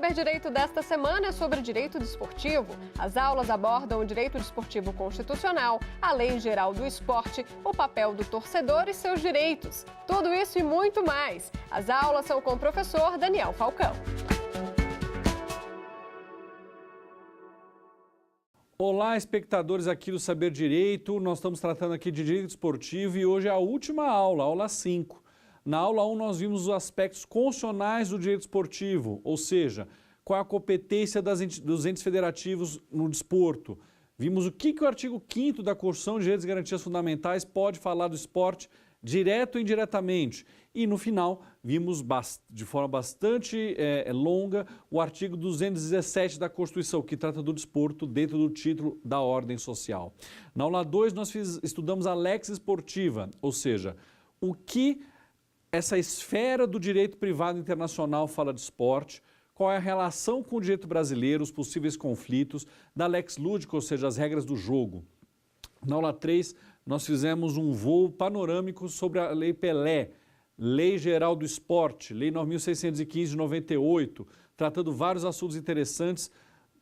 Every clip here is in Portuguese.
Saber Direito desta semana é sobre direito desportivo. As aulas abordam o direito desportivo constitucional, a lei geral do esporte, o papel do torcedor e seus direitos. Tudo isso e muito mais. As aulas são com o professor Daniel Falcão. Olá, espectadores aqui do Saber Direito. Nós estamos tratando aqui de direito esportivo e hoje é a última aula, aula 5. Na aula 1 nós vimos os aspectos constitucionais do direito esportivo, ou seja, qual é a competência dos entes federativos no desporto. Vimos o que o artigo 5º da Constituição de Direitos e Garantias Fundamentais pode falar do esporte direto ou indiretamente. E no final vimos de forma bastante longa o artigo 217 da Constituição, que trata do desporto dentro do título da ordem social. Na aula 2 nós estudamos a lex esportiva, ou seja, o que essa esfera do direito privado internacional fala de esporte, qual é a relação com o direito brasileiro, os possíveis conflitos, da lex lúdica, ou seja, as regras do jogo. Na aula 3, nós fizemos um voo panorâmico sobre a Lei Pelé, Lei Geral do Esporte, Lei 9.615 de 98, tratando vários assuntos interessantes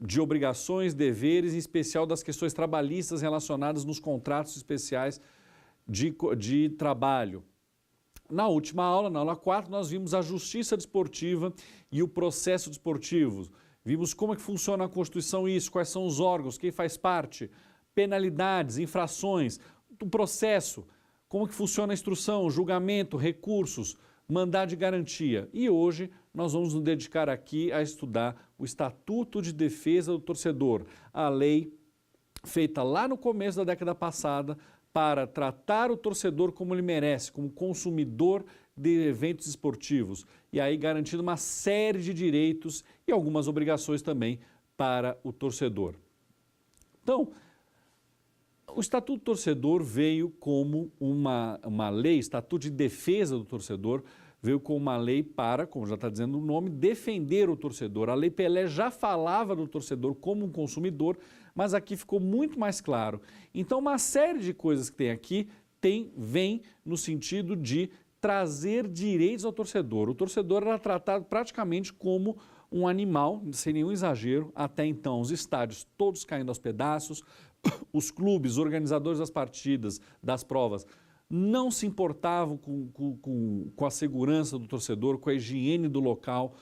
de obrigações, deveres, em especial das questões trabalhistas relacionadas nos contratos especiais de trabalho. Na última aula, na aula 4, nós vimos a justiça desportiva e o processo desportivo. Vimos como é que funciona a Constituição isso, quais são os órgãos, quem faz parte, penalidades, infrações, o processo, como que funciona a instrução, julgamento, recursos, mandado de garantia. E hoje nós vamos nos dedicar aqui a estudar o Estatuto de Defesa do Torcedor, a lei feita lá no começo da década passada, para tratar o torcedor como ele merece, como consumidor de eventos esportivos, e aí garantindo uma série de direitos e algumas obrigações também para o torcedor. Então, o Estatuto do Torcedor veio como uma lei, Estatuto de Defesa do Torcedor, veio como uma lei para, como já está dizendo o nome, defender o torcedor. A Lei Pelé já falava do torcedor como um consumidor, mas aqui ficou muito mais claro. Então, uma série de coisas que tem aqui vem no sentido de trazer direitos ao torcedor. O torcedor era tratado praticamente como um animal, sem nenhum exagero, até então os estádios todos caindo aos pedaços, os clubes, organizadores das partidas, das provas, não se importavam com a segurança do torcedor, com a higiene do local.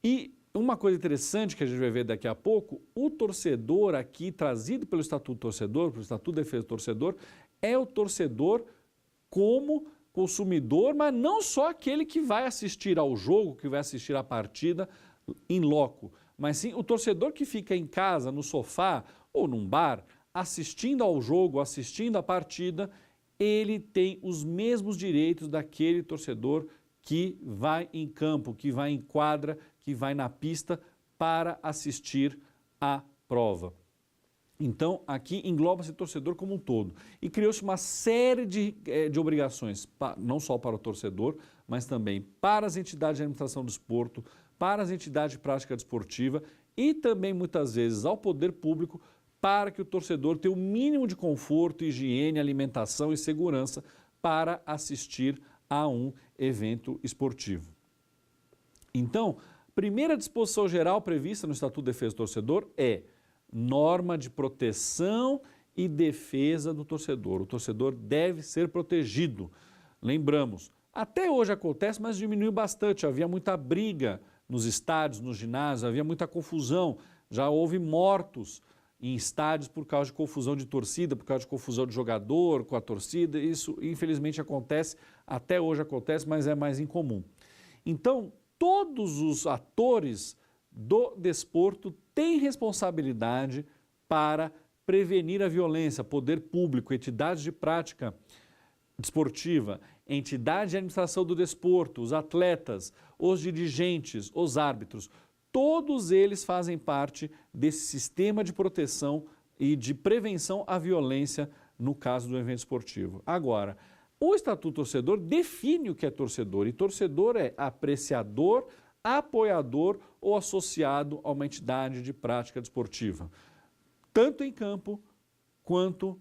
E uma coisa interessante que a gente vai ver daqui a pouco, o torcedor aqui, trazido pelo Estatuto do Torcedor, pelo Estatuto de Defesa do Torcedor, é o torcedor como consumidor, mas não só aquele que vai assistir ao jogo, que vai assistir à partida in loco, mas sim o torcedor que fica em casa, no sofá ou num bar, assistindo ao jogo, assistindo à partida, ele tem os mesmos direitos daquele torcedor que vai em campo, que vai em quadra, que vai na pista para assistir à prova. Então, aqui engloba-se o torcedor como um todo. E criou-se uma série de obrigações, não só para o torcedor, mas também para as entidades de administração do esporte, para as entidades de prática desportiva e também, muitas vezes, ao poder público, para que o torcedor tenha o mínimo de conforto, higiene, alimentação e segurança para assistir a um evento esportivo. Então, primeira disposição geral prevista no Estatuto de Defesa do Torcedor é norma de proteção e defesa do torcedor. O torcedor deve ser protegido. Lembramos, até hoje acontece, mas diminuiu bastante. Havia muita briga nos estádios, nos ginásios, havia muita confusão. Já houve mortos em estádios por causa de confusão de torcida, por causa de confusão de jogador com a torcida. Isso, infelizmente, acontece, até hoje acontece, mas é mais incomum. Então, todos os atores do desporto têm responsabilidade para prevenir a violência, poder público, entidades de prática desportiva, entidade de administração do desporto, os atletas, os dirigentes, os árbitros, todos eles fazem parte desse sistema de proteção e de prevenção à violência no caso do evento esportivo. Agora, o Estatuto do Torcedor define o que é torcedor, e torcedor é apreciador, apoiador ou associado a uma entidade de prática desportiva, tanto em campo quanto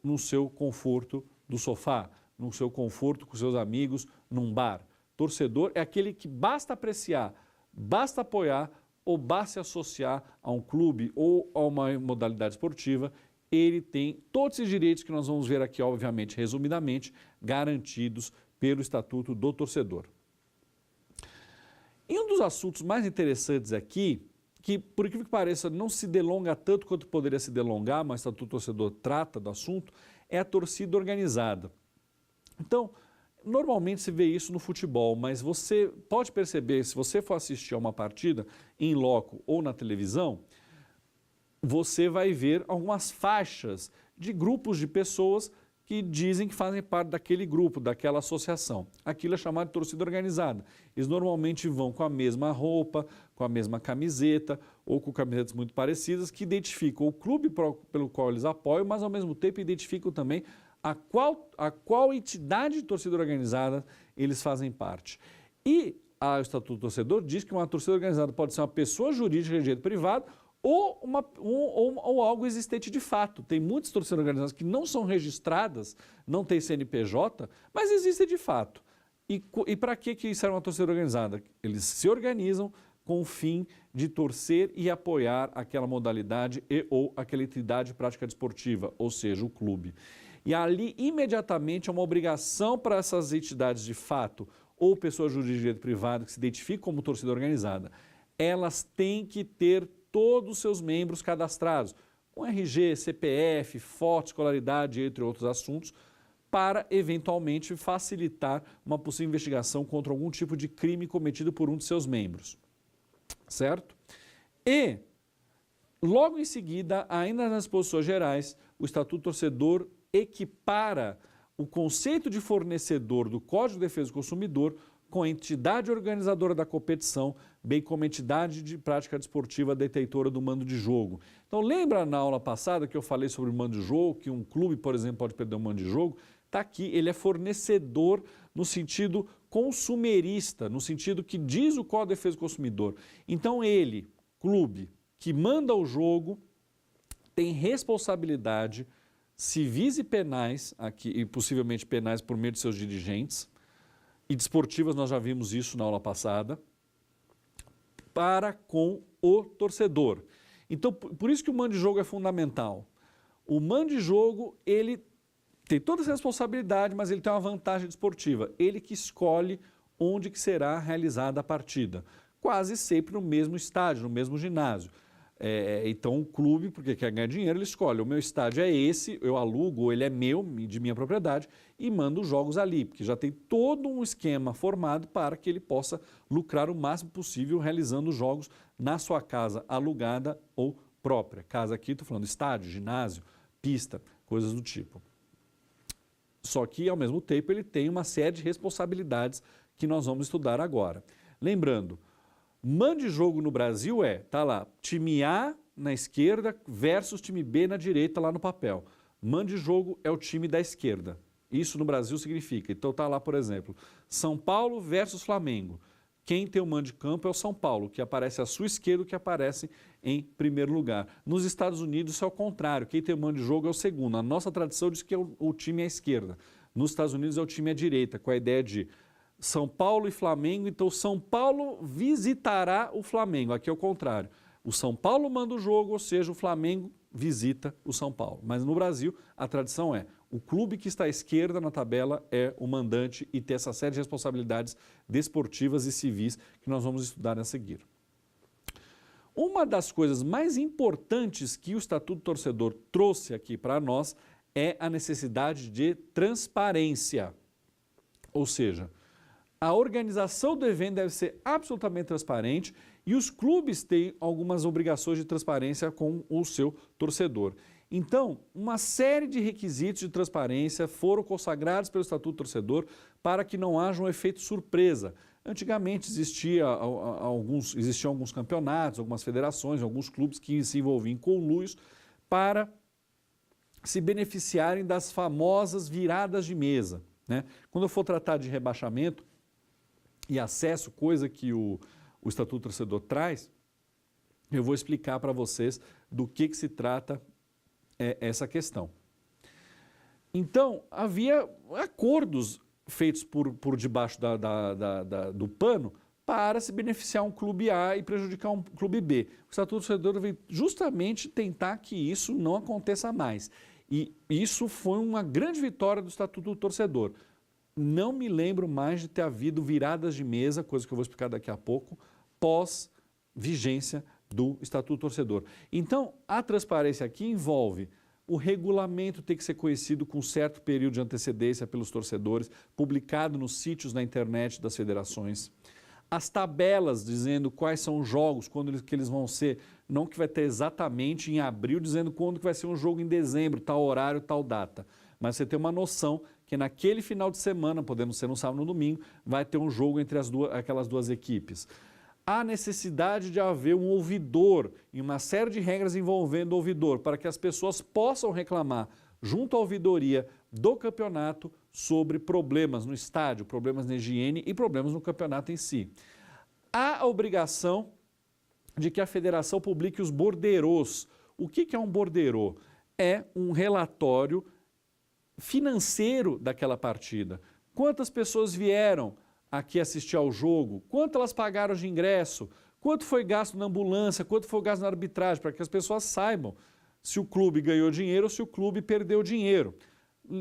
no seu conforto do sofá, no seu conforto com seus amigos, num bar. Torcedor é aquele que basta apreciar, basta apoiar ou basta se associar a um clube ou a uma modalidade esportiva, ele tem todos esses direitos que nós vamos ver aqui, obviamente, resumidamente, garantidos pelo Estatuto do Torcedor. E um dos assuntos mais interessantes aqui, que por incrível que pareça não se delonga tanto quanto poderia se delongar, mas o Estatuto do Torcedor trata do assunto, é a torcida organizada. Então, normalmente se vê isso no futebol, mas você pode perceber, se você for assistir a uma partida em loco ou na televisão, você vai ver algumas faixas de grupos de pessoas que dizem que fazem parte daquele grupo, daquela associação. Aquilo é chamado de torcida organizada. Eles normalmente vão com a mesma roupa, com a mesma camiseta ou com camisetas muito parecidas que identificam o clube pelo qual eles apoiam, mas ao mesmo tempo identificam também a qual entidade de torcida organizada eles fazem parte. E o Estatuto do Torcedor diz que uma torcida organizada pode ser uma pessoa jurídica de direito privado ou algo existente de fato. Tem muitas torcidas organizadas que não são registradas, não têm CNPJ, mas existem de fato. E para que isso era uma torcida organizada? Eles se organizam com o fim de torcer e apoiar aquela modalidade ou aquela entidade de prática desportiva, ou seja, o clube. E ali, imediatamente, é uma obrigação para essas entidades de fato ou pessoas jurídicas de direito privado que se identificam como torcida organizada, elas têm que ter todos os seus membros cadastrados, com RG, CPF, foto, escolaridade, entre outros assuntos, para eventualmente facilitar uma possível investigação contra algum tipo de crime cometido por um de seus membros. Certo? E, logo em seguida, ainda nas disposições gerais, o Estatuto do Torcedor equipara o conceito de fornecedor do Código de Defesa do Consumidor com a entidade organizadora da competição, bem como a entidade de prática desportiva detentora do mando de jogo. Então, lembra na aula passada que eu falei sobre o mando de jogo, que um clube, por exemplo, pode perder um mando de jogo? Está aqui, ele é fornecedor no sentido consumerista, no sentido que diz o Código de Defesa do Consumidor. Então, ele, clube, que manda o jogo, tem responsabilidade civis e penais, aqui, e possivelmente penais por meio de seus dirigentes, e desportivas, nós já vimos isso na aula passada, para com o torcedor. Então, por isso que o mando de jogo é fundamental. O mando de jogo, ele tem toda essa responsabilidade, mas ele tem uma vantagem desportiva. Ele que escolhe onde que será realizada a partida. Quase sempre no mesmo estádio, no mesmo ginásio. Então o clube, porque quer ganhar dinheiro, ele escolhe, o meu estádio é esse, eu alugo, ele é meu, de minha propriedade, e manda os jogos ali, porque já tem todo um esquema formado para que ele possa lucrar o máximo possível realizando os jogos na sua casa alugada ou própria. Casa aqui, estou falando estádio, ginásio, pista, coisas do tipo. Só que, ao mesmo tempo, ele tem uma série de responsabilidades que nós vamos estudar agora. Lembrando, mando de jogo no Brasil tá lá, time A na esquerda versus time B na direita lá no papel. Mando de jogo é o time da esquerda. Isso no Brasil significa, então tá lá, por exemplo, São Paulo versus Flamengo. Quem tem o mando de campo é o São Paulo, que aparece à sua esquerda, que aparece em primeiro lugar. Nos Estados Unidos isso é o contrário, quem tem o mando de jogo é o segundo. A nossa tradição diz que o time é à esquerda. Nos Estados Unidos é o time à direita, com a ideia de São Paulo e Flamengo, então São Paulo visitará o Flamengo, aqui é o contrário. O São Paulo manda o jogo, ou seja, o Flamengo visita o São Paulo. Mas no Brasil, a tradição é o clube que está à esquerda na tabela é o mandante e tem essa série de responsabilidades desportivas e civis que nós vamos estudar a seguir. Uma das coisas mais importantes que o Estatuto do Torcedor trouxe aqui para nós é a necessidade de transparência, ou seja, a organização do evento deve ser absolutamente transparente e os clubes têm algumas obrigações de transparência com o seu torcedor. Então, uma série de requisitos de transparência foram consagrados pelo Estatuto do Torcedor para que não haja um efeito surpresa. Antigamente existiam alguns campeonatos, algumas federações, alguns clubes que se envolviam em conluios para se beneficiarem das famosas viradas de mesa, né? Quando eu for tratar de rebaixamento e acesso, coisa que o Estatuto do Torcedor traz, eu vou explicar para vocês do que se trata essa questão. Então, havia acordos feitos por debaixo do pano para se beneficiar um clube A e prejudicar um clube B. O Estatuto do Torcedor veio justamente tentar que isso não aconteça mais. E isso foi uma grande vitória do Estatuto do Torcedor. Não me lembro mais de ter havido viradas de mesa, coisa que eu vou explicar daqui a pouco, pós-vigência do Estatuto do Torcedor. Então, a transparência aqui envolve o regulamento ter que ser conhecido com certo período de antecedência pelos torcedores, publicado nos sítios na internet das federações. As tabelas dizendo quais são os jogos, quando que eles vão ser, não que vai ter exatamente em abril, dizendo quando que vai ser um jogo em dezembro, tal horário, tal data. Mas você tem uma noção que naquele final de semana, podendo ser no sábado ou no domingo, vai ter um jogo entre aquelas duas equipes. Há necessidade de haver um ouvidor e uma série de regras envolvendo o ouvidor para que as pessoas possam reclamar junto à ouvidoria do campeonato sobre problemas no estádio, problemas na higiene e problemas no campeonato em si. Há a obrigação de que a federação publique os borderôs. O que é um borderô? É um relatório financeiro daquela partida. Quantas pessoas vieram aqui assistir ao jogo? Quanto elas pagaram de ingresso? Quanto foi gasto na ambulância? Quanto foi gasto na arbitragem? Para que as pessoas saibam se o clube ganhou dinheiro ou se o clube perdeu dinheiro.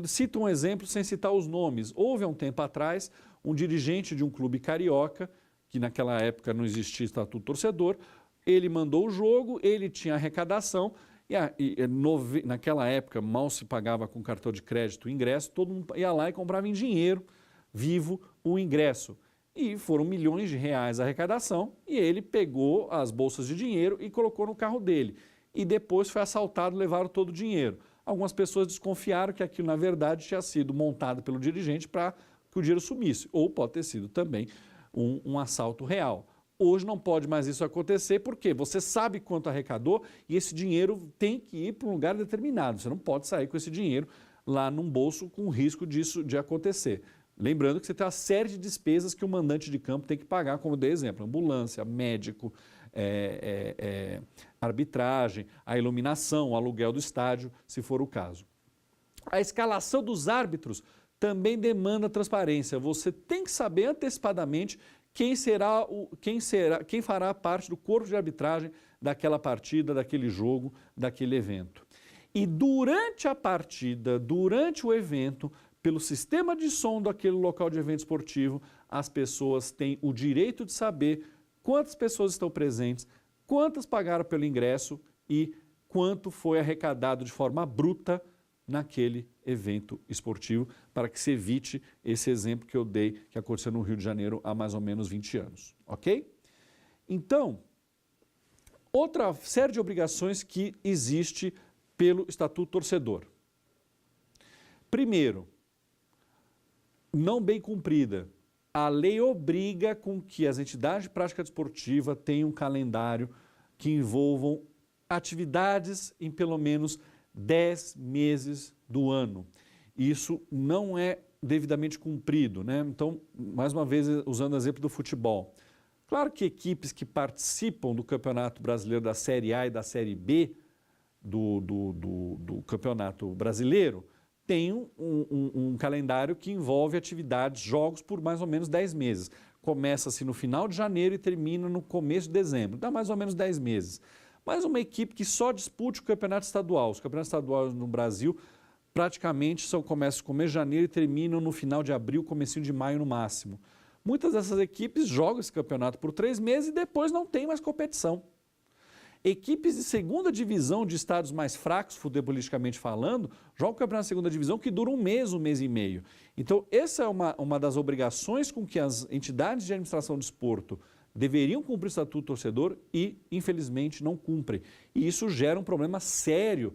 Cito um exemplo sem citar os nomes. Houve há um tempo atrás um dirigente de um clube carioca, que naquela época não existia Estatuto Torcedor, ele mandou o jogo, ele tinha arrecadação, naquela época mal se pagava com cartão de crédito o ingresso, todo mundo ia lá e comprava em dinheiro vivo o ingresso. E foram milhões de reais a arrecadação e ele pegou as bolsas de dinheiro e colocou no carro dele. E depois foi assaltado, levaram todo o dinheiro. Algumas pessoas desconfiaram que aquilo, na verdade, tinha sido montado pelo dirigente para que o dinheiro sumisse. Ou pode ter sido também um assalto real. Hoje não pode mais isso acontecer, porque você sabe quanto arrecadou e esse dinheiro tem que ir para um lugar determinado. Você não pode sair com esse dinheiro lá num bolso com risco disso de acontecer. Lembrando que você tem uma série de despesas que o mandante de campo tem que pagar, como dei exemplo, ambulância, médico, arbitragem, a iluminação, o aluguel do estádio, se for o caso. A escalação dos árbitros também demanda transparência. Você tem que saber antecipadamente quem fará parte do corpo de arbitragem daquela partida, daquele jogo, daquele evento. E durante a partida, durante o evento, pelo sistema de som daquele local de evento esportivo, as pessoas têm o direito de saber quantas pessoas estão presentes, quantas pagaram pelo ingresso e quanto foi arrecadado de forma bruta naquele evento esportivo, para que se evite esse exemplo que eu dei, que aconteceu no Rio de Janeiro há mais ou menos 20 anos, ok? Então, outra série de obrigações que existe pelo Estatuto Torcedor. Primeiro, não bem cumprida. A lei obriga com que as entidades de prática desportiva tenham um calendário que envolvam atividades em pelo menos 10 meses do ano. Isso não é devidamente cumprido, né? Então, mais uma vez, usando o exemplo do futebol. Claro que equipes que participam do Campeonato Brasileiro da Série A e da Série B do Campeonato Brasileiro têm um calendário que envolve atividades, jogos por mais ou menos 10 meses. Começa-se no final de janeiro e termina no começo de dezembro. Dá mais ou menos 10 meses. Mas uma equipe que só dispute o campeonato estadual. Os campeonatos estaduais no Brasil praticamente começam no começo de janeiro e terminam no final de abril, comecinho de maio no máximo. Muitas dessas equipes jogam esse campeonato por 3 meses e depois não tem mais competição. Equipes de segunda divisão de estados mais fracos, futebolisticamente falando, jogam o campeonato de segunda divisão que dura um mês e meio. Então, essa é uma das obrigações com que as entidades de administração do desporto deveriam cumprir o Estatuto Torcedor e, infelizmente, não cumprem. E isso gera um problema sério,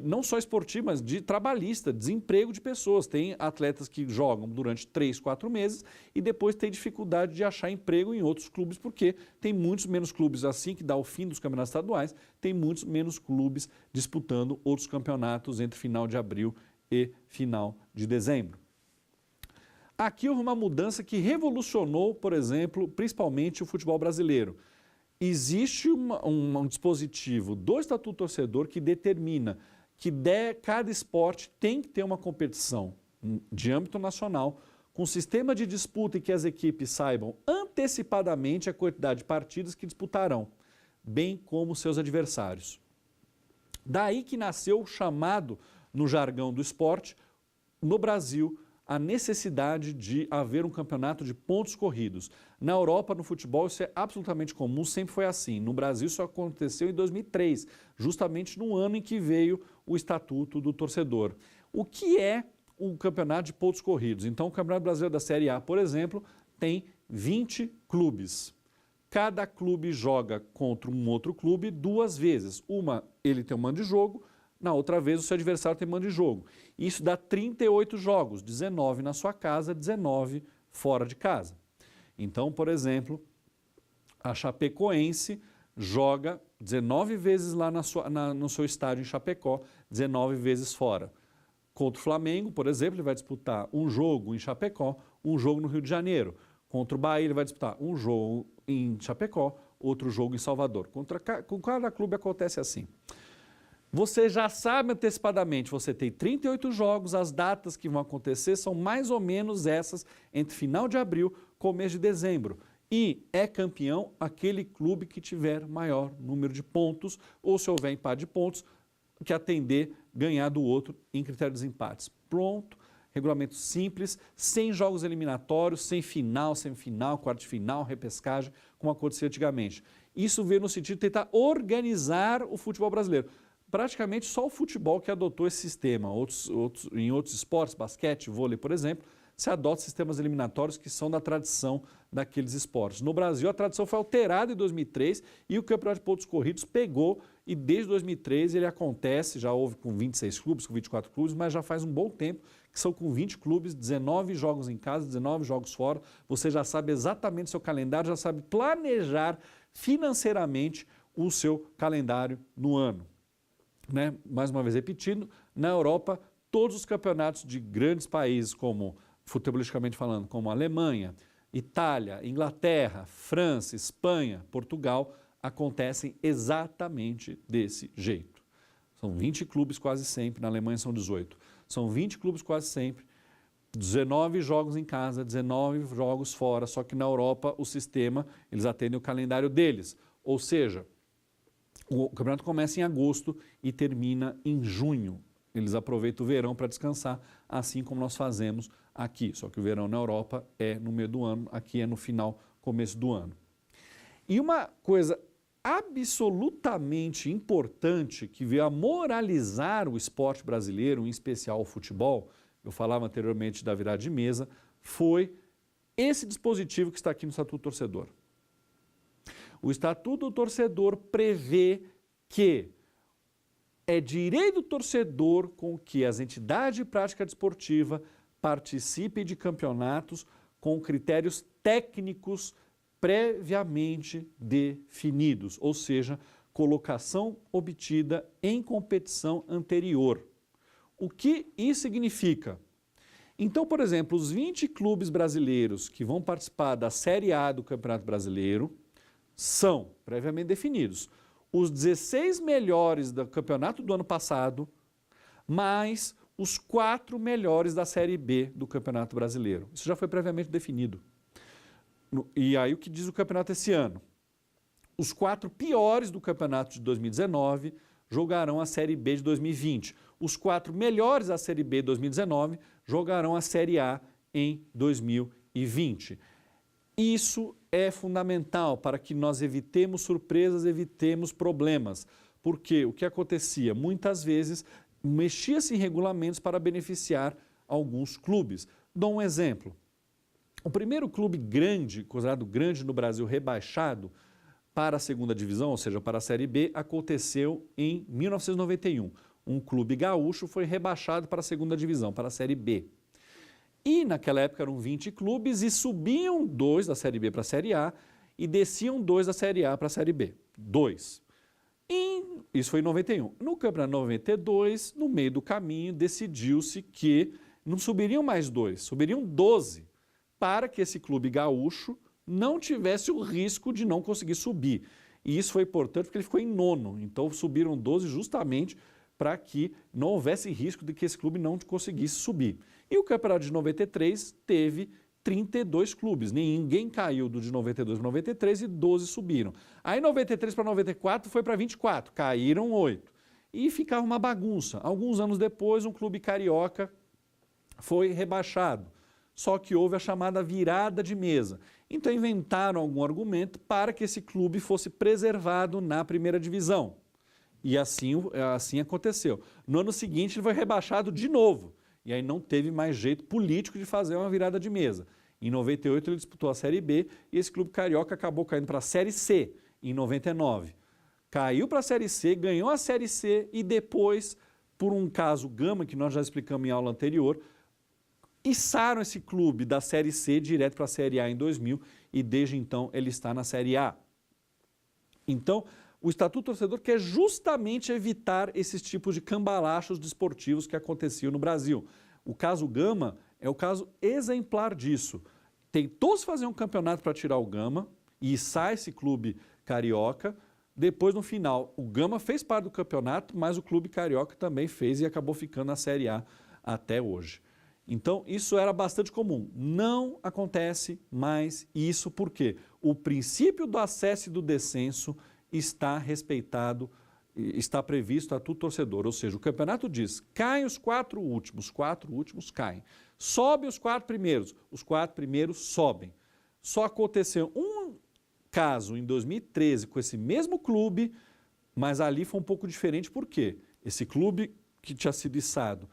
não só esportivo, mas de trabalhista, desemprego de pessoas. Tem atletas que jogam durante 3, 4 meses e depois tem dificuldade de achar emprego em outros clubes, porque tem muitos menos clubes assim que dá o fim dos campeonatos estaduais, tem muitos menos clubes disputando outros campeonatos entre final de abril e final de dezembro. Aqui houve uma mudança que revolucionou, por exemplo, principalmente o futebol brasileiro. Existe um dispositivo do Estatuto Torcedor que determina que cada esporte tem que ter uma competição de âmbito nacional, com sistema de disputa e que as equipes saibam antecipadamente a quantidade de partidas que disputarão, bem como seus adversários. Daí que nasceu o chamado, no jargão do esporte, no Brasil, a necessidade de haver um campeonato de pontos corridos. Na Europa, no futebol, isso é absolutamente comum, sempre foi assim. No Brasil, isso aconteceu em 2003, justamente no ano em que veio o Estatuto do Torcedor. O que é um campeonato de pontos corridos? Então, o Campeonato Brasileiro da Série A, por exemplo, tem 20 clubes. Cada clube joga contra um outro clube 2 vezes. Uma, ele tem um mando de jogo, na outra vez o seu adversário tem mando de jogo. Isso dá 38 jogos, 19 na sua casa, 19 fora de casa. Então, por exemplo, a Chapecoense joga 19 vezes lá no seu estádio em Chapecó, 19 vezes fora. Contra o Flamengo, por exemplo, ele vai disputar um jogo em Chapecó, um jogo no Rio de Janeiro. Contra o Bahia, ele vai disputar um jogo em Chapecó, outro jogo em Salvador. Com cada clube acontece assim. Você já sabe antecipadamente, você tem 38 jogos, as datas que vão acontecer são mais ou menos essas, entre final de abril e começo de dezembro. E é campeão aquele clube que tiver maior número de pontos, ou se houver empate de pontos, que atender, ganhar do outro em critério de desempates. Pronto, regulamento simples, sem jogos eliminatórios, sem final, semifinal, quarto de final, repescagem, como acontecia antigamente. Isso veio no sentido de tentar organizar o futebol brasileiro. Praticamente só o futebol que adotou esse sistema. Em outros esportes, basquete, vôlei, por exemplo, se adota sistemas eliminatórios que são da tradição daqueles esportes. No Brasil, a tradição foi alterada em 2003 e o Campeonato de Pontos Corridos pegou e desde 2003 ele acontece, já houve com 26 clubes, com 24 clubes, mas já faz um bom tempo que são com 20 clubes, 19 jogos em casa, 19 jogos fora. Você já sabe exatamente o seu calendário, já sabe planejar financeiramente o seu calendário no ano. Né? Mais uma vez repetindo, na Europa, todos os campeonatos de grandes países, como futebolisticamente falando, como Alemanha, Itália, Inglaterra, França, Espanha, Portugal, acontecem exatamente desse jeito. São 20 clubes quase sempre, na Alemanha são 18. São 20 clubes quase sempre, 19 jogos em casa, 19 jogos fora, só que na Europa o sistema, eles atendem o calendário deles, ou seja, o campeonato começa em agosto e termina em junho. Eles aproveitam o verão para descansar, assim como nós fazemos aqui. Só que o verão na Europa é no meio do ano, aqui é no final, começo do ano. E uma coisa absolutamente importante que veio a moralizar o esporte brasileiro, em especial o futebol, eu falava anteriormente da virada de mesa, foi esse dispositivo que está aqui no Estatuto do Torcedor. O Estatuto do Torcedor prevê que é direito do torcedor com que as entidades de prática desportiva participem de campeonatos com critérios técnicos previamente definidos, ou seja, colocação obtida em competição anterior. O que isso significa? Então, por exemplo, os 20 clubes brasileiros que vão participar da Série A do Campeonato Brasileiro são previamente definidos os 16 melhores do campeonato do ano passado, mais os 4 melhores da Série B do Campeonato Brasileiro. Isso já foi previamente definido. E aí o que diz o campeonato esse ano? Os 4 piores do campeonato de 2019 jogarão a Série B de 2020. Os 4 melhores da Série B de 2019 jogarão a Série A em 2020. Isso é fundamental para que nós evitemos surpresas, evitemos problemas. Porque o que acontecia? Muitas vezes mexia-se em regulamentos para beneficiar alguns clubes. Dou um exemplo. O primeiro clube grande, considerado grande no Brasil, rebaixado para a segunda divisão, ou seja, para a Série B, aconteceu em 1991. Um clube gaúcho foi rebaixado para a segunda divisão, para a Série B. E naquela época eram 20 clubes e subiam 2 da Série B para a Série A e desciam 2 da Série A para a Série B. 2. Isso foi em 91. No campeonato 92, no meio do caminho, decidiu-se que não subiriam mais 2, subiriam 12, para que esse clube gaúcho não tivesse o risco de não conseguir subir. E isso foi importante porque ele ficou em 9º. Então subiram 12 justamente para que não houvesse risco de que esse clube não conseguisse subir. E o campeonato de 93 teve 32 clubes. Ninguém caiu do de 92 para 93 e 12 subiram. Aí 93 para 94 foi para 24, caíram 8. E ficava uma bagunça. Alguns anos depois, um clube carioca foi rebaixado. Só que houve a chamada virada de mesa. Então inventaram algum argumento para que esse clube fosse preservado na primeira divisão. E assim aconteceu. No ano seguinte ele foi rebaixado de novo. E aí não teve mais jeito político de fazer uma virada de mesa. Em 98 ele disputou a Série B e esse clube carioca acabou caindo para a Série C em 99. Caiu para a Série C, ganhou a Série C e depois, por um caso Gama, que nós já explicamos em aula anterior, içaram esse clube da Série C direto para a Série A em 2000 e desde então ele está na Série A. Então, o Estatuto Torcedor quer justamente evitar esses tipos de cambalachos desportivos que aconteciam no Brasil. O caso Gama é o caso exemplar disso. Tentou-se fazer um campeonato para tirar o Gama e içar esse clube carioca. Depois, no final, o Gama fez parte do campeonato, mas o clube carioca também fez e acabou ficando na Série A até hoje. Então, isso era bastante comum. Não acontece mais isso porque o princípio do acesso e do descenso está respeitado, está previsto a Estatuto Torcedor. Ou seja, o campeonato diz, caem os 4 últimos caem. Sobe os 4 primeiros sobem. Só aconteceu um caso em 2013 com esse mesmo clube, mas ali foi um pouco diferente, por quê? Esse clube que tinha sido içado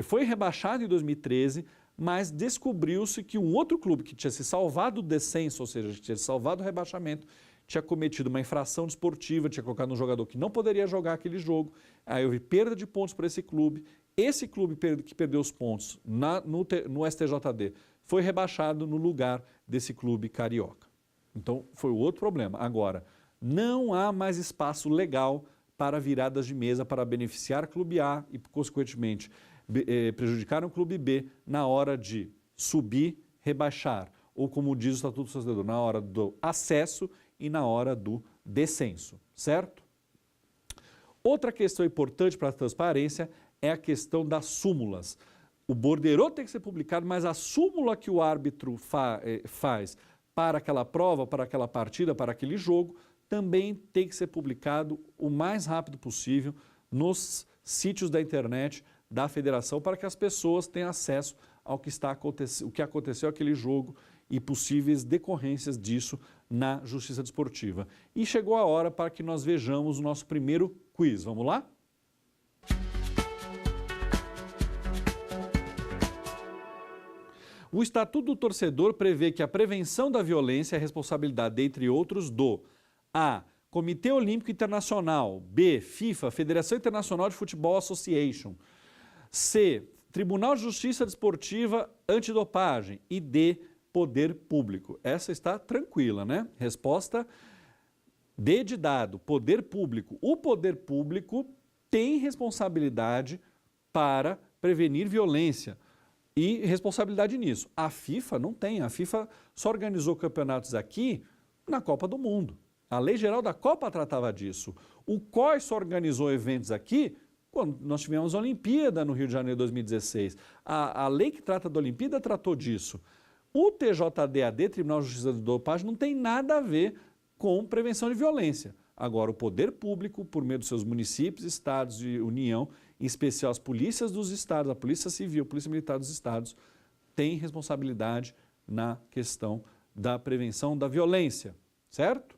foi rebaixado em 2013, mas descobriu-se que um outro clube que tinha se salvado do descenso, ou seja, tinha se salvado do rebaixamento, tinha cometido uma infração desportiva, tinha colocado um jogador que não poderia jogar aquele jogo, aí houve perda de pontos para esse clube que perdeu os pontos no STJD foi rebaixado no lugar desse clube carioca. Então, foi o outro problema. Agora, não há mais espaço legal para viradas de mesa para beneficiar o clube A e, consequentemente, prejudicar o clube B na hora de subir, rebaixar, ou como diz o Estatuto do Torcedor, na hora do acesso e na hora do descenso, certo? Outra questão importante para a transparência é a questão das súmulas. O borderô tem que ser publicado, mas a súmula que o árbitro faz para aquela prova, para aquela partida, para aquele jogo, também tem que ser publicado o mais rápido possível nos sítios da internet da federação para que as pessoas tenham acesso ao que aconteceu naquele jogo e possíveis decorrências disso na Justiça Desportiva. E chegou a hora para que nós vejamos o nosso primeiro quiz. Vamos lá? O Estatuto do Torcedor prevê que a prevenção da violência é a responsabilidade, dentre outros, do A. Comitê Olímpico Internacional, B. FIFA, Federação Internacional de Futebol Association, C. Tribunal de Justiça Desportiva Antidopagem e D. Poder Público. Essa está tranquila, né? Resposta D de dado, Poder Público. O Poder Público tem responsabilidade para prevenir violência e responsabilidade nisso. A FIFA não tem, a FIFA só organizou campeonatos aqui na Copa do Mundo. A Lei Geral da Copa tratava disso. O COI só organizou eventos aqui quando nós tivemos a Olimpíada no Rio de Janeiro de 2016. A lei que trata da Olimpíada tratou disso. O TJDAD, Tribunal de Justiça de Dopagem, não tem nada a ver com prevenção de violência. Agora, o poder público, por meio dos seus municípios, estados e União, em especial as polícias dos estados, a Polícia Civil, a Polícia Militar dos estados, tem responsabilidade na questão da prevenção da violência, certo?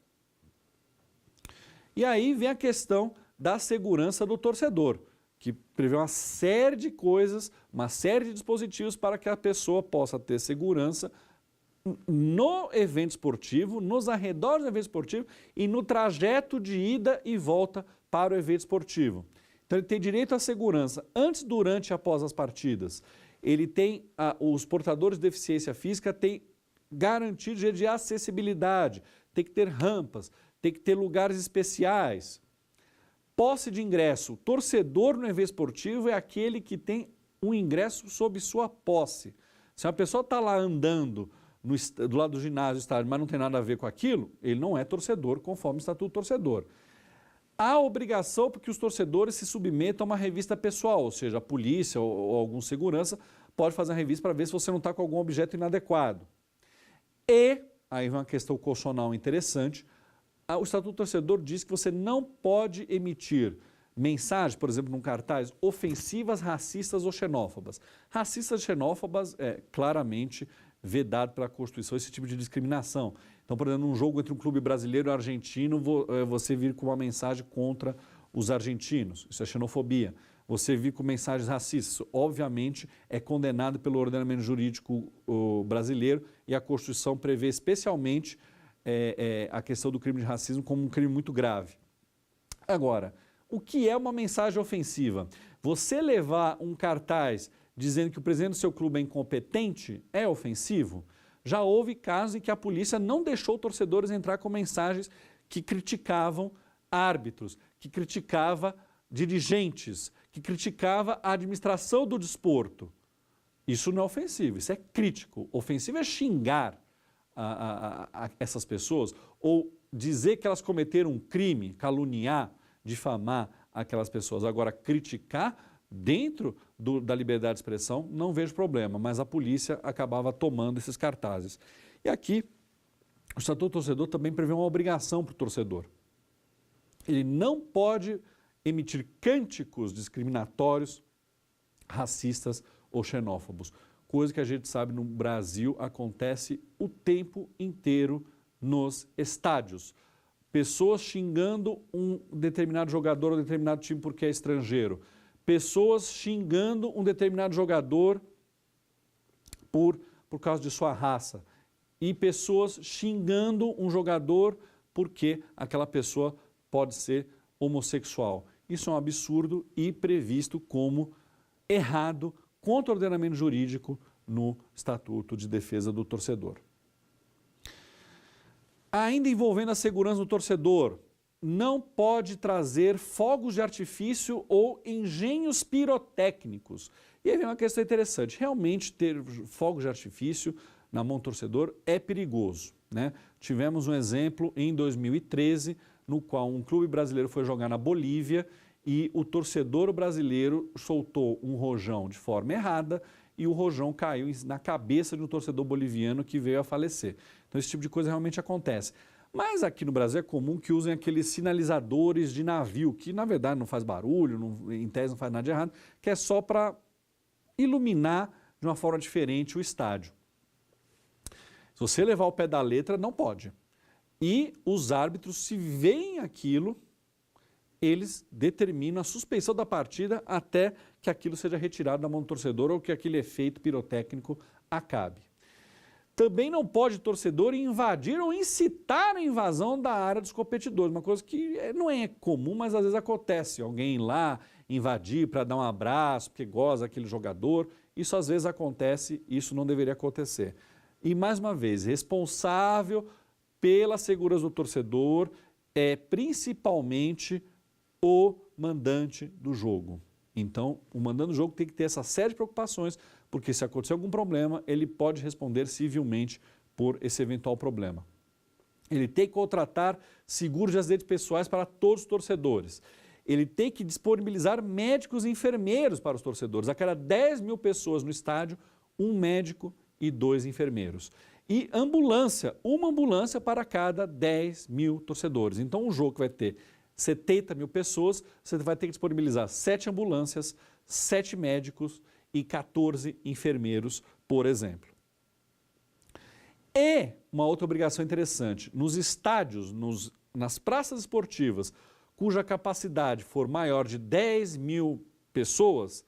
E aí vem a questão da segurança do torcedor, que prevê uma série de coisas, uma série de dispositivos para que a pessoa possa ter segurança no evento esportivo, nos arredores do evento esportivo e no trajeto de ida e volta para o evento esportivo. Então ele tem direito à segurança antes, durante e após as partidas. Ele tem, os portadores de deficiência física têm garantido direito de acessibilidade, tem que ter rampas, tem que ter lugares especiais. Posse de ingresso. O torcedor no evento esportivo é aquele que tem um ingresso sob sua posse. Se uma pessoa está lá andando do lado do ginásio, estádio, mas não tem nada a ver com aquilo, ele não é torcedor conforme o Estatuto do Torcedor. Há obrigação para que os torcedores se submetam a uma revista pessoal, ou seja, a polícia ou algum segurança, pode fazer uma revista para ver se você não está com algum objeto inadequado. E, aí vem uma questão constitucional interessante, o Estatuto do Torcedor diz que você não pode emitir mensagens, por exemplo, num cartaz, ofensivas, racistas ou xenófobas. Racistas e xenófobas é claramente vedado pela Constituição esse tipo de discriminação. Então, por exemplo, num jogo entre um clube brasileiro e argentino, você vir com uma mensagem contra os argentinos, isso é xenofobia. Você vir com mensagens racistas, obviamente é condenado pelo ordenamento jurídico brasileiro e a Constituição prevê especialmente a questão do crime de racismo como um crime muito grave. Agora, o que é uma mensagem ofensiva? Você levar um cartaz dizendo que o presidente do seu clube é incompetente é ofensivo? Já houve casos em que a polícia não deixou torcedores entrar com mensagens que criticavam árbitros, que criticava dirigentes, que criticava a administração do desporto. Isso não é ofensivo, isso é crítico. Ofensivo é xingar essas pessoas ou dizer que elas cometeram um crime, caluniar, difamar aquelas pessoas. Agora, criticar dentro da liberdade de expressão, não vejo problema, mas a polícia acabava tomando esses cartazes. E aqui, o Estatuto do Torcedor também prevê uma obrigação para o torcedor. Ele não pode emitir cânticos discriminatórios, racistas ou xenófobos, coisa que a gente sabe no Brasil acontece o tempo inteiro nos estádios. Pessoas xingando um determinado jogador ou determinado time porque é estrangeiro. Pessoas xingando um determinado jogador por causa de sua raça. E pessoas xingando um jogador porque aquela pessoa pode ser homossexual. Isso é um absurdo e previsto como errado contra o ordenamento jurídico no Estatuto de Defesa do Torcedor. Ainda envolvendo a segurança do torcedor, não pode trazer fogos de artifício ou engenhos pirotécnicos. E aí vem uma questão interessante, realmente ter fogos de artifício na mão do torcedor é perigoso, né? Tivemos um exemplo em 2013, no qual um clube brasileiro foi jogar na Bolívia e o torcedor brasileiro soltou um rojão de forma errada e o rojão caiu na cabeça de um torcedor boliviano que veio a falecer. Então esse tipo de coisa realmente acontece. Mas aqui no Brasil é comum que usem aqueles sinalizadores de navio, que na verdade não faz barulho, em tese não faz nada de errado, que é só para iluminar de uma forma diferente o estádio. Se você levar o pé da letra, não pode. E os árbitros, se veem aquilo, eles determinam a suspensão da partida até que aquilo seja retirado da mão do torcedor ou que aquele efeito pirotécnico acabe. Também não pode torcedor invadir ou incitar a invasão da área dos competidores, uma coisa que não é comum, mas às vezes acontece. Alguém ir lá invadir para dar um abraço, porque gosta daquele jogador, isso às vezes acontece, isso não deveria acontecer. E mais uma vez, responsável pela segurança do torcedor é principalmente o mandante do jogo. Então, o mandante do jogo tem que ter essa série de preocupações, porque se acontecer algum problema, ele pode responder civilmente por esse eventual problema. Ele tem que contratar seguros de acidentes pessoais para todos os torcedores. Ele tem que disponibilizar médicos e enfermeiros para os torcedores. A cada 10 mil pessoas no estádio, um médico e 2 enfermeiros. E ambulância, uma ambulância para cada 10 mil torcedores. Então, um jogo que vai ter 70 mil pessoas, você vai ter que disponibilizar 7 ambulâncias, 7 médicos e 14 enfermeiros, por exemplo. E uma outra obrigação interessante, nos estádios, nas praças esportivas, cuja capacidade for maior de 10 mil pessoas,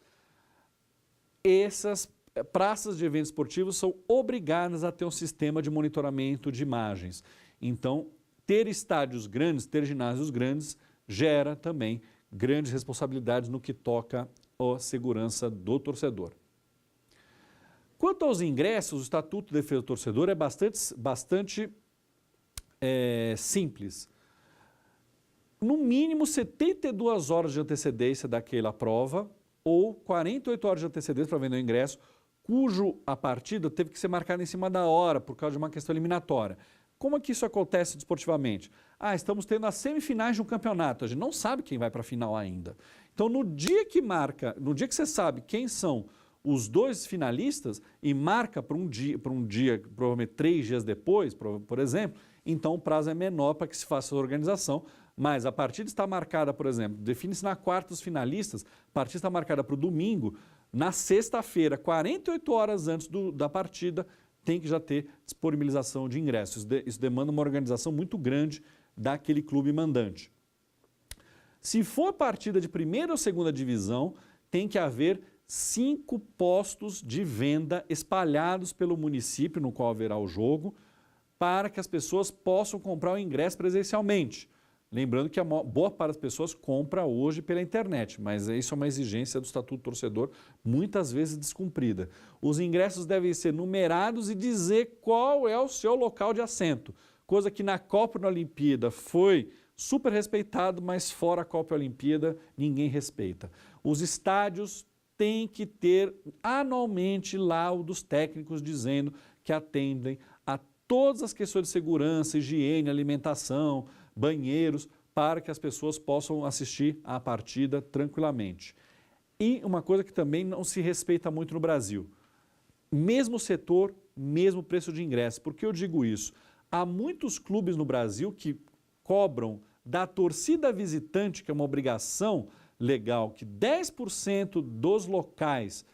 essas praças de eventos esportivos são obrigadas a ter um sistema de monitoramento de imagens. Então, ter estádios grandes, ter ginásios grandes, gera também grandes responsabilidades no que toca à segurança do torcedor. Quanto aos ingressos, o Estatuto de Defesa do Torcedor é bastante simples. No mínimo 72 horas de antecedência daquela prova ou 48 horas de antecedência para vender o ingresso, cujo a partida teve que ser marcada em cima da hora por causa de uma questão eliminatória. Como é que isso acontece desportivamente? Estamos tendo as semifinais de um campeonato, a gente não sabe quem vai para a final ainda. Então, no dia que você sabe quem são os 2 finalistas e marca para um dia, provavelmente 3 dias depois, por exemplo, então o prazo é menor para que se faça a organização, mas a partida está marcada, por exemplo, define-se na quarta os finalistas, a partida está marcada para o domingo, na sexta-feira, 48 horas antes da partida, tem que já ter disponibilização de ingressos. Isso demanda uma organização muito grande daquele clube mandante. Se for partida de primeira ou segunda divisão, tem que haver 5 postos de venda espalhados pelo município no qual haverá o jogo, para que as pessoas possam comprar o ingresso presencialmente. Lembrando que a boa parte das pessoas compra hoje pela internet, mas isso é uma exigência do Estatuto do Torcedor, muitas vezes descumprida. Os ingressos devem ser numerados e dizer qual é o seu local de assento, coisa que na Copa e na Olimpíada foi super respeitado, mas fora a Copa e a Olimpíada ninguém respeita. Os estádios têm que ter anualmente laudos técnicos dizendo que atendem a todas as questões de segurança, higiene, alimentação, banheiros, para que as pessoas possam assistir à partida tranquilamente. E uma coisa que também não se respeita muito no Brasil, mesmo setor, mesmo preço de ingresso. Por que eu digo isso? Há muitos clubes no Brasil que cobram da torcida visitante, que é uma obrigação legal, que 10% dos locais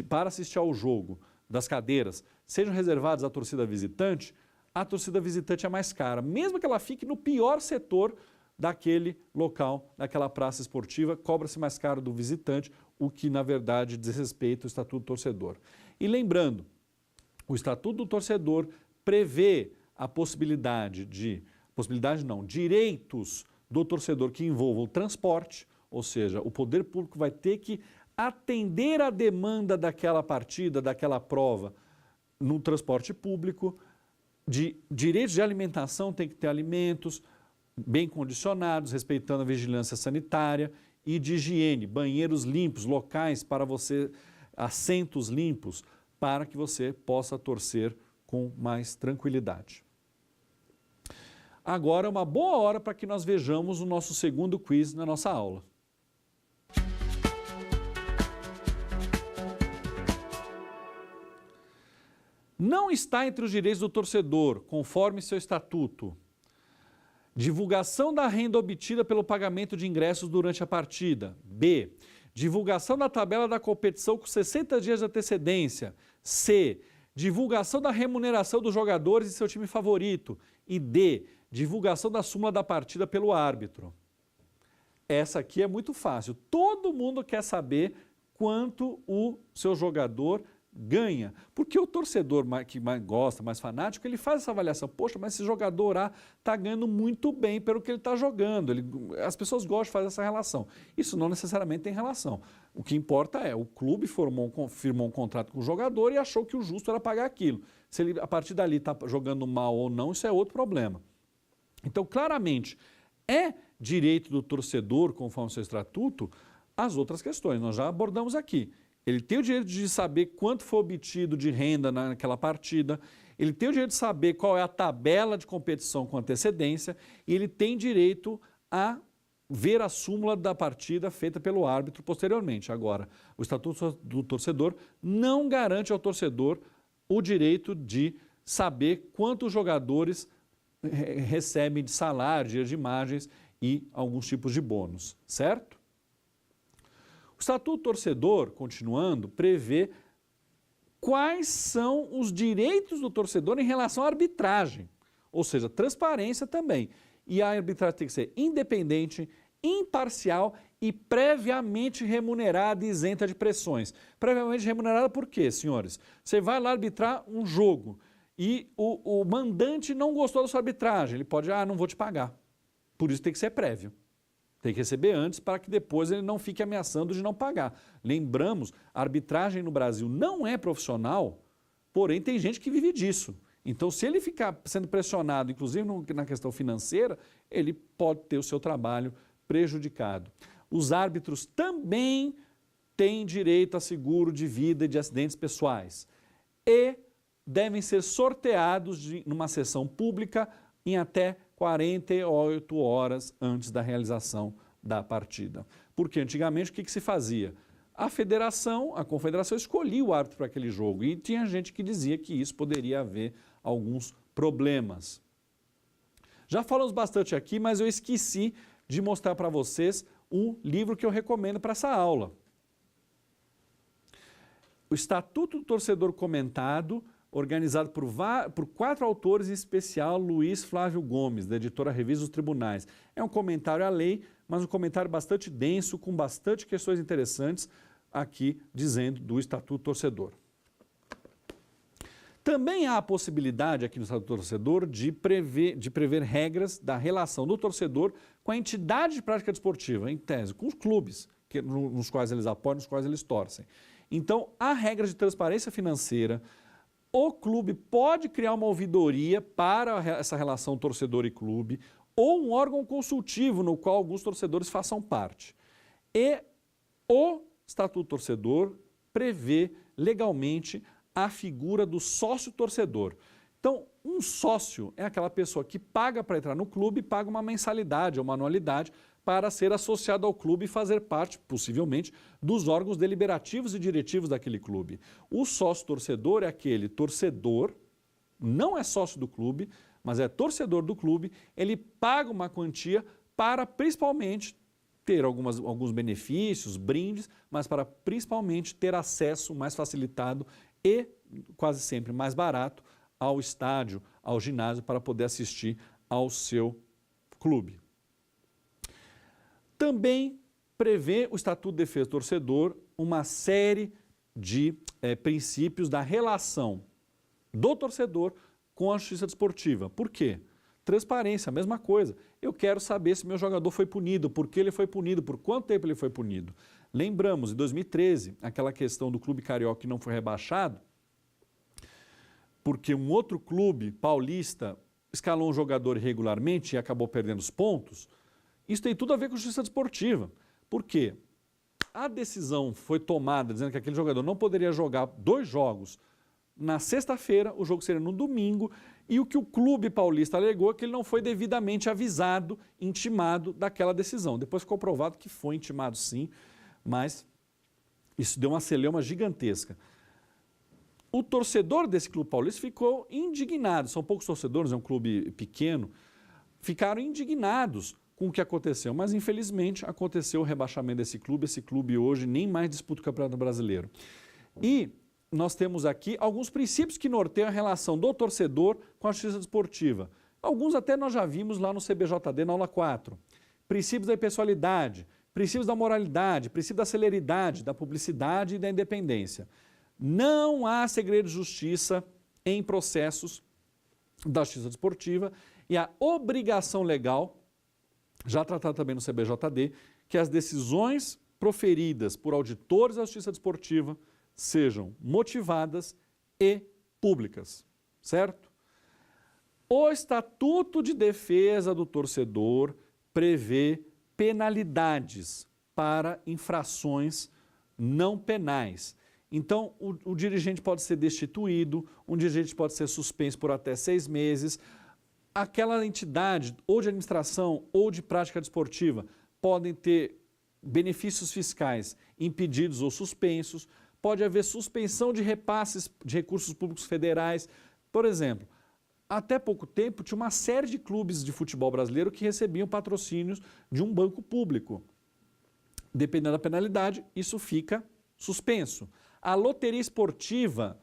para assistir ao jogo, das cadeiras, sejam reservados à torcida visitante, a torcida visitante é mais cara, mesmo que ela fique no pior setor daquele local, daquela praça esportiva, cobra-se mais caro do visitante, o que na verdade desrespeita o Estatuto do Torcedor. E lembrando, o Estatuto do Torcedor prevê a direitos do torcedor que envolvam o transporte, ou seja, o poder público vai ter que atender a demanda daquela partida, daquela prova, no transporte público, de direitos de alimentação, tem que ter alimentos bem condicionados, respeitando a vigilância sanitária, e de higiene, banheiros limpos, locais para você, assentos limpos, para que você possa torcer com mais tranquilidade. Agora é uma boa hora para que nós vejamos o nosso segundo quiz na nossa aula. Não está entre os direitos do torcedor, conforme seu estatuto, divulgação da renda obtida pelo pagamento de ingressos durante a partida. B. Divulgação da tabela da competição com 60 dias de antecedência. C. Divulgação da remuneração dos jogadores e seu time favorito. E D. Divulgação da súmula da partida pelo árbitro. Essa aqui é muito fácil. Todo mundo quer saber quanto o seu jogador ganha, porque o torcedor que mais gosta, mais fanático, ele faz essa avaliação, poxa, mas esse jogador está ganhando muito bem pelo que ele está jogando, as pessoas gostam de fazer essa relação. Isso não necessariamente tem relação. O que importa é, o clube firmou um contrato com o jogador e achou que o justo era pagar aquilo. Se ele, a partir dali, está jogando mal ou não, isso é outro problema. Então, claramente, é direito do torcedor, conforme o seu estatuto, as outras questões, nós já abordamos aqui. Ele tem o direito de saber quanto foi obtido de renda naquela partida, ele tem o direito de saber qual é a tabela de competição com antecedência e ele tem direito a ver a súmula da partida feita pelo árbitro posteriormente. Agora, o Estatuto do Torcedor não garante ao torcedor o direito de saber quantos jogadores recebem de salário, dias de imagens e alguns tipos de bônus, certo? O Estatuto do Torcedor, continuando, prevê quais são os direitos do torcedor em relação à arbitragem, ou seja, transparência também. E a arbitragem tem que ser independente, imparcial e previamente remunerada e isenta de pressões. Previamente remunerada por quê, senhores? Você vai lá arbitrar um jogo e o mandante não gostou da sua arbitragem, ele pode, não vou te pagar. Por isso tem que ser prévio. Tem que receber antes para que depois ele não fique ameaçando de não pagar. Lembramos, a arbitragem no Brasil não é profissional, porém tem gente que vive disso. Então, se ele ficar sendo pressionado, inclusive na questão financeira, ele pode ter o seu trabalho prejudicado. Os árbitros também têm direito a seguro de vida e de acidentes pessoais e devem ser sorteados numa sessão pública em até 48 horas antes da realização da partida. Porque antigamente o que se fazia? a federação, a confederação escolhia o árbitro para aquele jogo e tinha gente que dizia que isso poderia haver alguns problemas. Já falamos bastante aqui, mas eu esqueci de mostrar para vocês um livro que eu recomendo para essa aula. O Estatuto do Torcedor Comentado, organizado por 4 autores, em especial Luiz Flávio Gomes, da editora Revista dos Tribunais. É um comentário à lei, mas um comentário bastante denso, com bastante questões interessantes aqui dizendo do Estatuto do Torcedor. Também há a possibilidade aqui no Estatuto do Torcedor de prever regras da relação do torcedor com a entidade de prática desportiva, em tese, com os clubes nos quais eles apoiam, nos quais eles torcem. Então, há regras de transparência financeira. O clube pode criar uma ouvidoria para essa relação torcedor e clube ou um órgão consultivo no qual alguns torcedores façam parte. E o Estatuto do Torcedor prevê legalmente a figura do sócio torcedor. Então, um sócio é aquela pessoa que paga para entrar no clube e paga uma mensalidade ou uma anualidade para ser associado ao clube e fazer parte, possivelmente, dos órgãos deliberativos e diretivos daquele clube. O sócio torcedor é aquele torcedor, não é sócio do clube, mas é torcedor do clube, ele paga uma quantia para, principalmente, ter alguns benefícios, brindes, mas para, principalmente, ter acesso mais facilitado e, quase sempre, mais barato ao estádio, ao ginásio, para poder assistir ao seu clube. Também prevê o Estatuto de Defesa do Torcedor uma série de princípios da relação do torcedor com a justiça desportiva. Por quê? Transparência, a mesma coisa. Eu quero saber se meu jogador foi punido, por que ele foi punido, por quanto tempo ele foi punido. Lembramos, em 2013, aquela questão do clube carioca que não foi rebaixado, porque um outro clube paulista escalou um jogador irregularmente e acabou perdendo os pontos. Isso tem tudo a ver com justiça desportiva. Por quê? A decisão foi tomada dizendo que aquele jogador não poderia jogar 2 jogos na sexta-feira, o jogo seria no domingo, e o que o clube paulista alegou é que ele não foi devidamente avisado, intimado daquela decisão. Depois ficou provado que foi intimado sim, mas isso deu uma celeuma gigantesca. O torcedor desse clube paulista ficou indignado, são poucos torcedores, é um clube pequeno, ficaram indignados com o que aconteceu, mas infelizmente aconteceu o rebaixamento desse clube, esse clube hoje nem mais disputa o Campeonato Brasileiro. E nós temos aqui alguns princípios que norteiam a relação do torcedor com a justiça desportiva. Alguns até nós já vimos lá no CBJD na aula 4. Princípios da impessoalidade, princípios da moralidade, princípio da celeridade, da publicidade e da independência. Não há segredo de justiça em processos da justiça desportiva e a obrigação legal, já tratado também no CBJD, que as decisões proferidas por auditores da justiça desportiva sejam motivadas e públicas, certo? O Estatuto de Defesa do Torcedor prevê penalidades para infrações não penais. Então, o dirigente pode ser destituído, um dirigente pode ser suspenso por até 6 meses, aquela entidade ou de administração ou de prática desportiva podem ter benefícios fiscais impedidos ou suspensos, pode haver suspensão de repasses de recursos públicos federais. Por exemplo, até pouco tempo tinha uma série de clubes de futebol brasileiro que recebiam patrocínios de um banco público. Dependendo da penalidade, isso fica suspenso. A loteria esportiva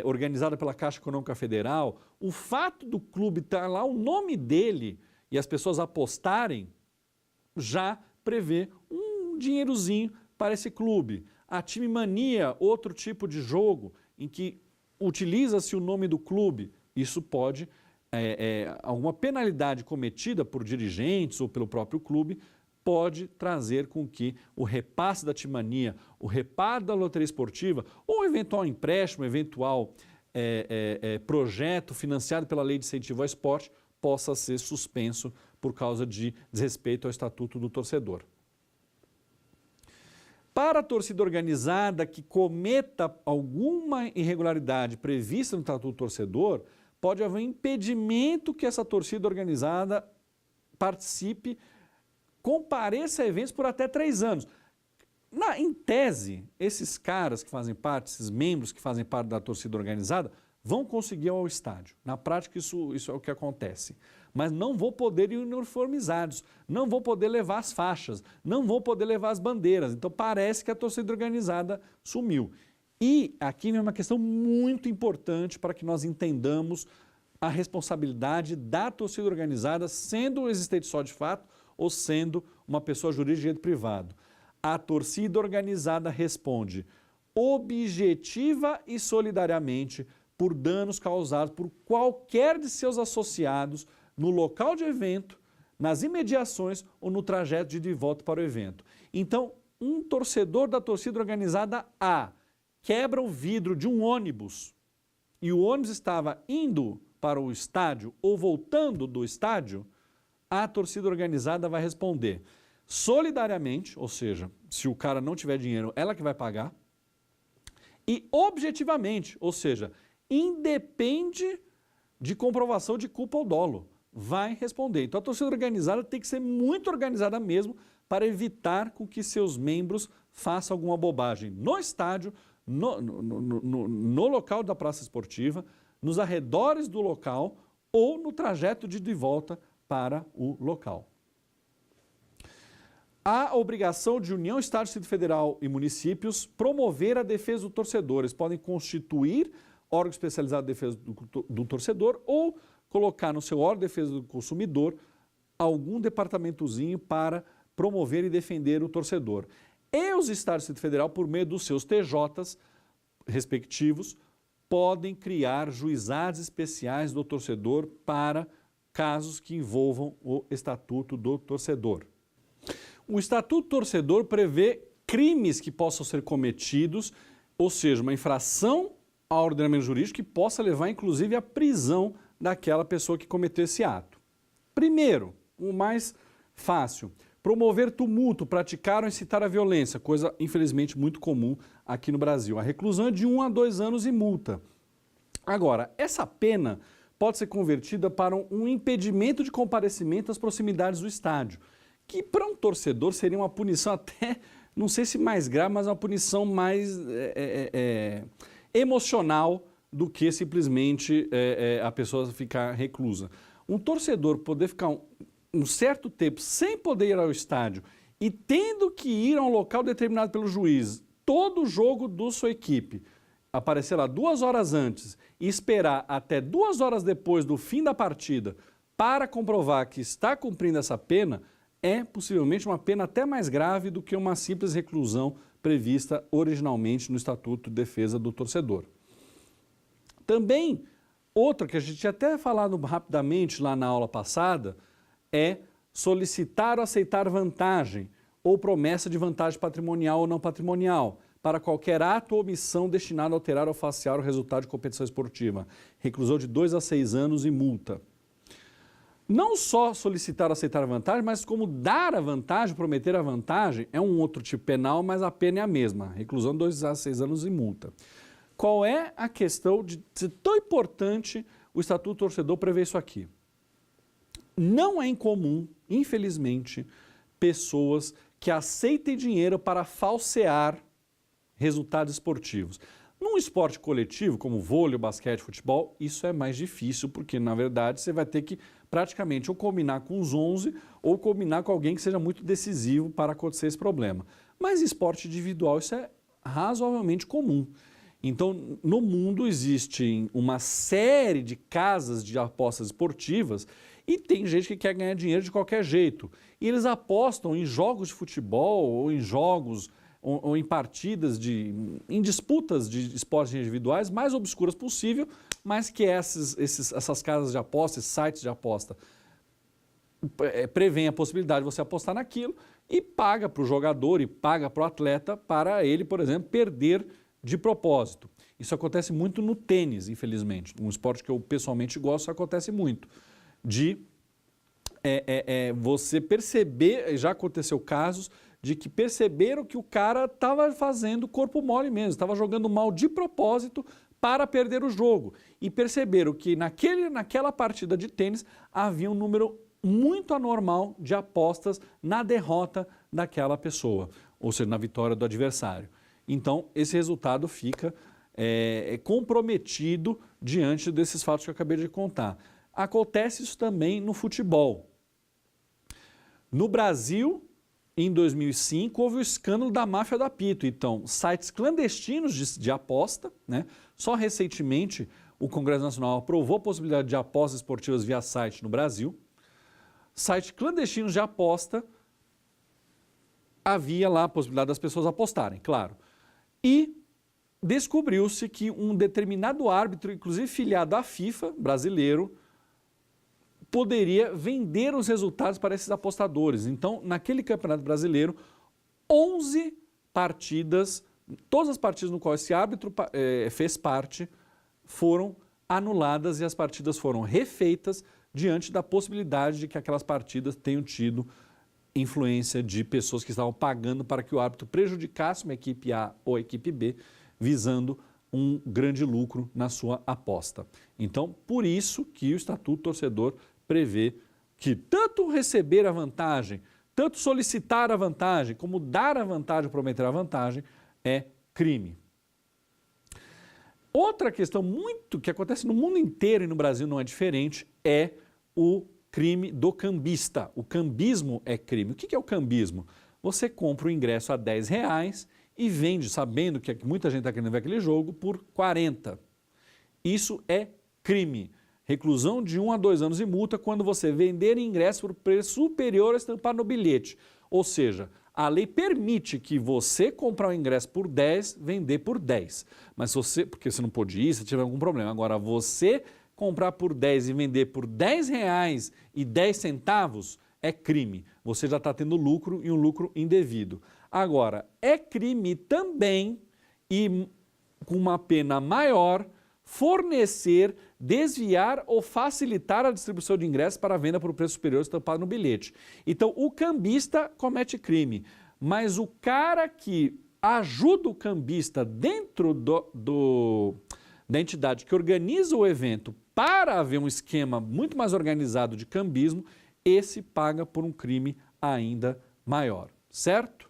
organizada pela Caixa Econômica Federal, o fato do clube estar lá, o nome dele e as pessoas apostarem, já prevê um dinheirozinho para esse clube. A time mania, outro tipo de jogo em que utiliza-se o nome do clube, isso pode, alguma penalidade cometida por dirigentes ou pelo próprio clube, pode trazer com que o repasse da timania, o repasse da loteria esportiva, ou eventual empréstimo, eventual projeto financiado pela Lei de Incentivo ao Esporte, possa ser suspenso por causa de desrespeito ao Estatuto do Torcedor. Para a torcida organizada que cometa alguma irregularidade prevista no Estatuto do Torcedor, pode haver impedimento que essa torcida organizada participe, compareça a eventos por até 3 anos. Em tese, esses caras que fazem parte, esses membros que fazem parte da torcida organizada, vão conseguir ir ao estádio. Na prática, isso é o que acontece. Mas não vão poder ir uniformizados, não vão poder levar as faixas, não vão poder levar as bandeiras. Então parece que a torcida organizada sumiu. E aqui vem uma questão muito importante para que nós entendamos a responsabilidade da torcida organizada, sendo existente só de fato ou sendo uma pessoa jurídica de direito privado. A torcida organizada responde objetiva e solidariamente por danos causados por qualquer de seus associados no local de evento, nas imediações ou no trajeto de volta para o evento. Então, um torcedor da torcida organizada A quebra o vidro de um ônibus e o ônibus estava indo para o estádio ou voltando do estádio, a torcida organizada vai responder solidariamente, ou seja, se o cara não tiver dinheiro, ela que vai pagar, e objetivamente, ou seja, independe de comprovação de culpa ou dolo, vai responder. Então a torcida organizada tem que ser muito organizada mesmo para evitar com que seus membros façam alguma bobagem no estádio, no local da praça esportiva, nos arredores do local ou no trajeto de volta para o local. Há obrigação de União, Estado, Distrito Federal e municípios promover a defesa do torcedor. Eles podem constituir órgão especializado de defesa do torcedor ou colocar no seu órgão de defesa do consumidor algum departamentozinho para promover e defender o torcedor. E os Estados do Distrito Federal, por meio dos seus TJs respectivos, podem criar juizados especiais do torcedor para casos que envolvam o Estatuto do Torcedor. O Estatuto do Torcedor prevê crimes que possam ser cometidos, ou seja, uma infração ao ordenamento jurídico que possa levar inclusive à prisão daquela pessoa que cometeu esse ato. Primeiro, o mais fácil, promover tumulto, praticar ou incitar a violência, coisa infelizmente muito comum aqui no Brasil. A reclusão é de 1 a 2 anos e multa. Agora, essa pena pode ser convertida para um impedimento de comparecimento às proximidades do estádio, que para um torcedor seria uma punição até, não sei se mais grave, mas uma punição mais emocional do que simplesmente a pessoa ficar reclusa. Um torcedor poder ficar um certo tempo sem poder ir ao estádio e tendo que ir a um local determinado pelo juiz, todo o jogo da sua equipe, aparecer lá 2 horas antes e esperar até 2 horas depois do fim da partida para comprovar que está cumprindo essa pena, é possivelmente uma pena até mais grave do que uma simples reclusão prevista originalmente no Estatuto de Defesa do Torcedor. Também, outra que a gente tinha até falado rapidamente lá na aula passada, é solicitar ou aceitar vantagem ou promessa de vantagem patrimonial ou não patrimonial para qualquer ato ou omissão destinado a alterar ou falsear o resultado de competição esportiva. Reclusão de 2 a 6 anos e multa. Não só solicitar ou aceitar a vantagem, mas como dar a vantagem, prometer a vantagem, é um outro tipo penal, mas a pena é a mesma. Reclusão de 2 a 6 anos e multa. Qual é a questão de ser tão importante o Estatuto do Torcedor prever isso aqui? Não é incomum, infelizmente, pessoas que aceitem dinheiro para falsear resultados esportivos. Num esporte coletivo, como vôlei, basquete, futebol, isso é mais difícil, porque, na verdade, você vai ter que praticamente ou combinar com os 11 ou combinar com alguém que seja muito decisivo para acontecer esse problema. Mas em esporte individual isso é razoavelmente comum. Então, no mundo existem uma série de casas de apostas esportivas e tem gente que quer ganhar dinheiro de qualquer jeito. E eles apostam em jogos de futebol ou em jogos ou em partidas, em disputas de esportes individuais mais obscuras possível, mas que essas casas de aposta, esses sites de aposta, prevêem a possibilidade de você apostar naquilo e paga para o jogador e paga para o atleta para ele, por exemplo, perder de propósito. Isso acontece muito no tênis, infelizmente. Um esporte que eu pessoalmente gosto, isso acontece muito. De você perceber, já aconteceu casos de que perceberam que o cara estava fazendo corpo mole mesmo, estava jogando mal de propósito para perder o jogo. E perceberam que naquela partida de tênis havia um número muito anormal de apostas na derrota daquela pessoa. ou seja, na vitória do adversário. Então, esse resultado fica comprometido diante desses fatos que eu acabei de contar. Acontece isso também no futebol. No Brasil, em 2005, houve o escândalo da máfia do apito. Então, sites clandestinos de aposta, né? Só recentemente o Congresso Nacional aprovou a possibilidade de apostas esportivas via site no Brasil. Sites clandestinos de aposta, havia lá a possibilidade das pessoas apostarem, claro. E descobriu-se que um determinado árbitro, inclusive filiado à FIFA, brasileiro, poderia vender os resultados para esses apostadores. Então, naquele Campeonato Brasileiro, 11 partidas, todas as partidas no qual esse árbitro fez parte, foram anuladas e as partidas foram refeitas diante da possibilidade de que aquelas partidas tenham tido influência de pessoas que estavam pagando para que o árbitro prejudicasse uma equipe A ou a equipe B, visando um grande lucro na sua aposta. Então, por isso que o Estatuto Torcedor prevê que tanto receber a vantagem, tanto solicitar a vantagem, como dar a vantagem, prometer a vantagem, é crime. Outra questão que acontece no mundo inteiro e no Brasil não é diferente, é o crime do cambista. O cambismo é crime. O que é o cambismo? Você compra o ingresso a R$10 e vende, sabendo que muita gente está querendo ver aquele jogo, por 40. Isso é crime. Reclusão de 1 a 2 anos e multa quando você vender ingresso por preço superior a estampado no bilhete. Ou seja, a lei permite que você comprar o ingresso por 10, vender por 10. Mas porque você não pode ir, se tiver algum problema. Agora, você comprar por 10 e vender por R$10 e 10 centavos é crime. Você já está tendo lucro e um lucro indevido. Agora, é crime também e com uma pena maior fornecer, desviar ou facilitar a distribuição de ingressos para a venda por preço superior estampado no bilhete. Então, o cambista comete crime, mas o cara que ajuda o cambista dentro da entidade que organiza o evento para haver um esquema muito mais organizado de cambismo, esse paga por um crime ainda maior, certo?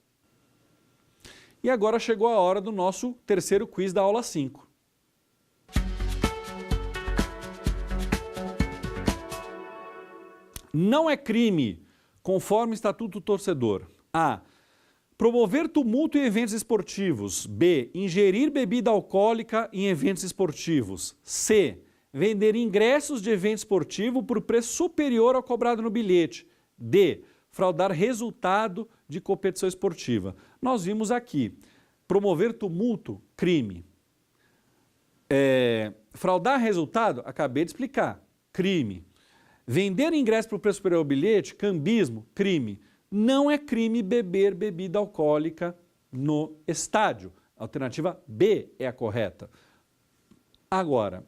E agora chegou a hora do nosso terceiro quiz da aula 5. Não é crime, conforme Estatuto Torcedor: A. Promover tumulto em eventos esportivos. B. Ingerir bebida alcoólica em eventos esportivos. C. Vender ingressos de evento esportivo por preço superior ao cobrado no bilhete. D. Fraudar resultado de competição esportiva. Nós vimos aqui, promover tumulto, crime. Fraudar resultado, acabei de explicar, crime. Vender ingresso por preço superior ao bilhete, cambismo, crime. Não é crime beber bebida alcoólica no estádio. A alternativa B é a correta. Agora,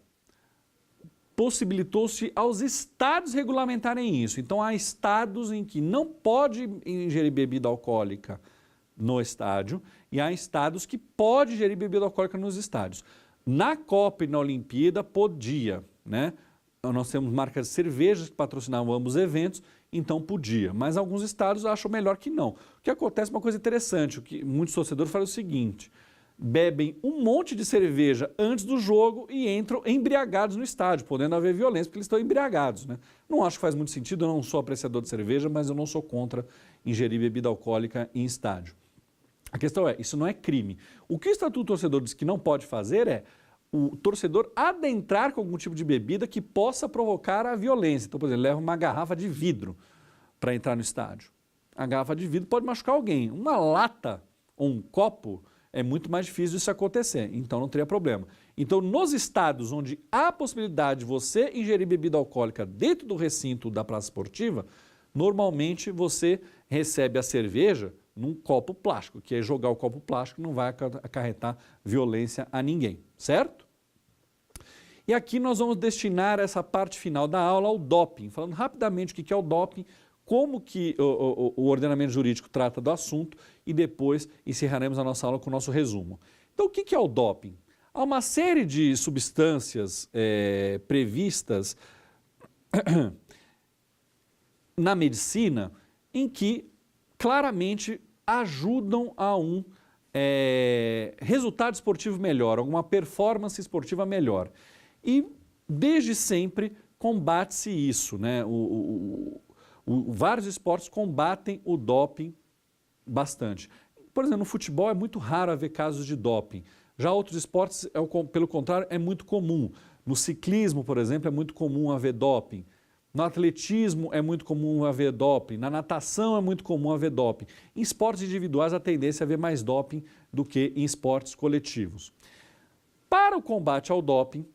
possibilitou-se aos estados regulamentarem isso. Então, há estados em que não pode ingerir bebida alcoólica no estádio e há estados que pode ingerir bebida alcoólica nos estádios. Na Copa e na Olimpíada, podia, né? Nós temos marcas de cervejas que patrocinavam ambos os eventos, então podia. Mas alguns estados acham melhor que não. O que acontece é uma coisa interessante, o que muitos torcedores fazem é o seguinte: bebem um monte de cerveja antes do jogo e entram embriagados no estádio, podendo haver violência porque eles estão embriagados, né? Não acho que faz muito sentido, eu não sou apreciador de cerveja, mas eu não sou contra ingerir bebida alcoólica em estádio. A questão é, isso não é crime. O que o Estatuto Torcedor diz que não pode fazer é o torcedor adentrar com algum tipo de bebida que possa provocar a violência. Então, por exemplo, leva uma garrafa de vidro para entrar no estádio. A garrafa de vidro pode machucar alguém. Uma lata ou um copo é muito mais difícil disso acontecer, então não teria problema. Então, nos estados onde há possibilidade de você ingerir bebida alcoólica dentro do recinto da praça esportiva, normalmente você recebe a cerveja num copo plástico, que é jogar o copo plástico não vai acarretar violência a ninguém, certo? E aqui nós vamos destinar essa parte final da aula ao doping, falando rapidamente o que é o doping, como que o ordenamento jurídico trata do assunto e depois encerraremos a nossa aula com o nosso resumo. Então, o que é o doping? Há uma série de substâncias previstas na medicina em que claramente ajudam a um resultado esportivo melhor, alguma performance esportiva melhor. E desde sempre combate-se isso, né? Vários esportes combatem o doping bastante. Por exemplo, no futebol é muito raro haver casos de doping. Já outros esportes, pelo contrário, é muito comum. No ciclismo, por exemplo, é muito comum haver doping. No atletismo é muito comum haver doping. Na natação é muito comum haver doping. Em esportes individuais, a tendência é haver mais doping do que em esportes coletivos. Para o combate ao doping,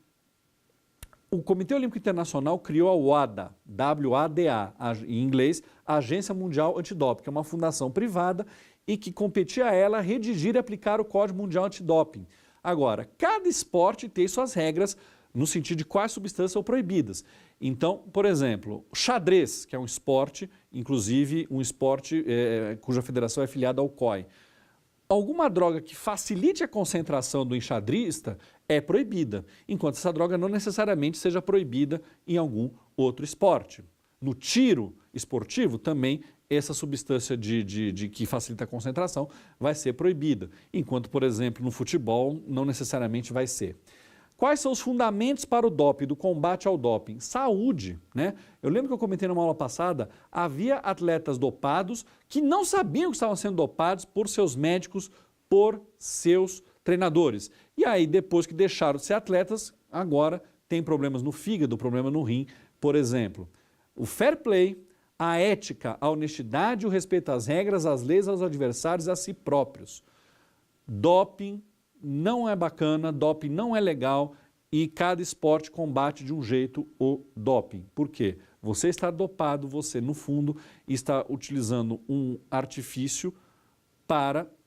o Comitê Olímpico Internacional criou a WADA, W-A-D-A, em inglês, Agência Mundial Antidoping, que é uma fundação privada e que competia a ela redigir e aplicar o Código Mundial Antidoping. Agora, cada esporte tem suas regras no sentido de quais substâncias são proibidas. Então, por exemplo, o xadrez, que é um esporte, inclusive um esporte cuja federação é filiada ao COI. Alguma droga que facilite a concentração do enxadrista é proibida, enquanto essa droga não necessariamente seja proibida em algum outro esporte. No tiro esportivo, também essa substância que facilita a concentração vai ser proibida, enquanto, por exemplo, no futebol não necessariamente vai ser. Quais são os fundamentos para o doping, do combate ao doping? Saúde, né? Eu lembro que eu comentei numa aula passada, havia atletas dopados que não sabiam que estavam sendo dopados por seus médicos, por seus treinadores. E aí, depois que deixaram de ser atletas, agora tem problemas no fígado, problema no rim, por exemplo. O fair play, a ética, a honestidade, o respeito às regras, às leis, aos adversários e a si próprios. Doping não é bacana, doping não é legal e cada esporte combate de um jeito o doping. Por quê? Você está dopado, você no fundo está utilizando um artifício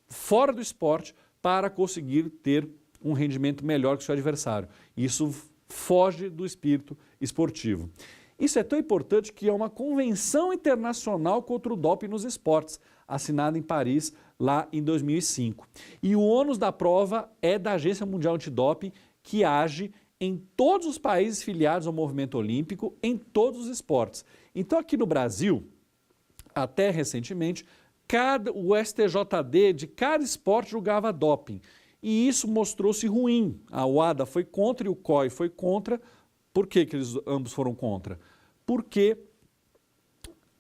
fora do esporte para conseguir ter um rendimento melhor que o seu adversário. Isso foge do espírito esportivo. Isso é tão importante que é uma convenção internacional contra o doping nos esportes, assinada em Paris lá em 2005. E o ônus da prova é da Agência Mundial Antidoping, que age em todos os países filiados ao movimento olímpico, em todos os esportes. Então aqui no Brasil, até recentemente, o STJD de cada esporte julgava doping. E isso mostrou-se ruim. A WADA foi contra e o COI foi contra. Por que eles ambos foram contra? Porque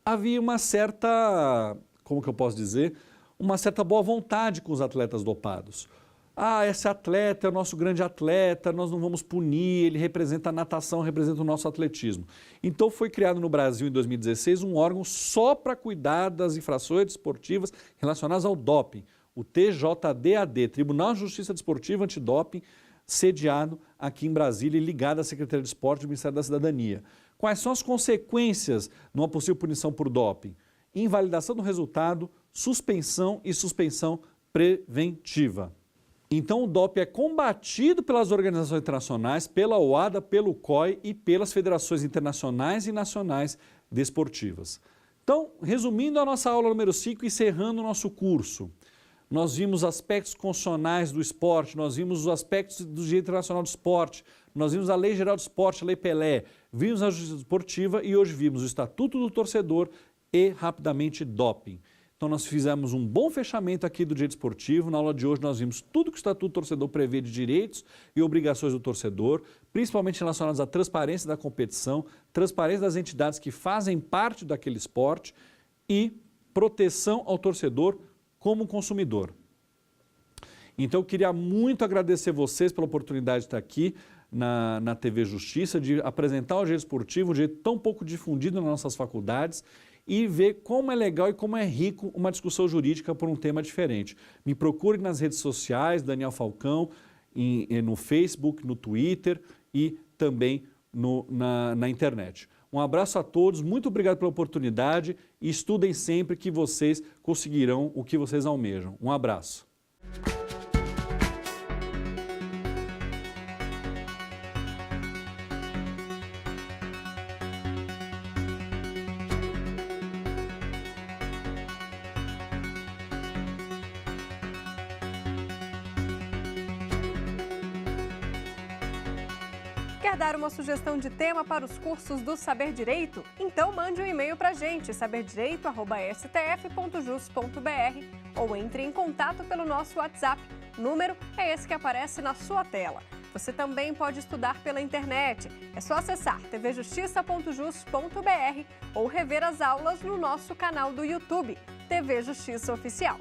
havia uma certa, como que eu posso dizer, uma certa boa vontade com os atletas dopados. Ah, esse atleta é o nosso grande atleta, nós não vamos punir, ele representa a natação, representa o nosso atletismo. Então foi criado no Brasil em 2016 um órgão só para cuidar das infrações desportivas relacionadas ao doping, o TJDAD, Tribunal de Justiça Desportiva Antidoping, sediado aqui em Brasília e ligado à Secretaria de Esporte do Ministério da Cidadania. Quais são as consequências numa possível punição por doping? Invalidação do resultado, suspensão e suspensão preventiva. Então o doping é combatido pelas organizações internacionais, pela OADA, pelo COI e pelas federações internacionais e nacionais desportivas. Então, resumindo a nossa aula número 5, encerrando o nosso curso. Nós vimos aspectos constitucionais do esporte, nós vimos os aspectos do direito internacional do esporte, nós vimos a Lei Geral do Esporte, a Lei Pelé, vimos a Justiça Esportiva e hoje vimos o Estatuto do Torcedor e, rapidamente, doping. Então nós fizemos um bom fechamento aqui do direito esportivo. Na aula de hoje nós vimos tudo que o Estatuto do Torcedor prevê de direitos e obrigações do torcedor, principalmente relacionados à transparência da competição, transparência das entidades que fazem parte daquele esporte e proteção ao torcedor como consumidor. Então eu queria muito agradecer vocês pela oportunidade de estar aqui na TV Justiça, de apresentar o direito esportivo, um direito tão pouco difundido nas nossas faculdades, e ver como é legal e como é rico uma discussão jurídica por um tema diferente. Me procure nas redes sociais, Daniel Falcão, no Facebook, no Twitter e também na internet. Um abraço a todos, muito obrigado pela oportunidade e estudem sempre que vocês conseguirão o que vocês almejam. Um abraço. Quer dar uma sugestão de tema para os cursos do Saber Direito? Então mande um e-mail para a gente, saberdireito@stf.jus.br ou entre em contato pelo nosso WhatsApp. O número é esse que aparece na sua tela. Você também pode estudar pela internet. É só acessar tvjustiça.jus.br ou rever as aulas no nosso canal do YouTube, TV Justiça Oficial.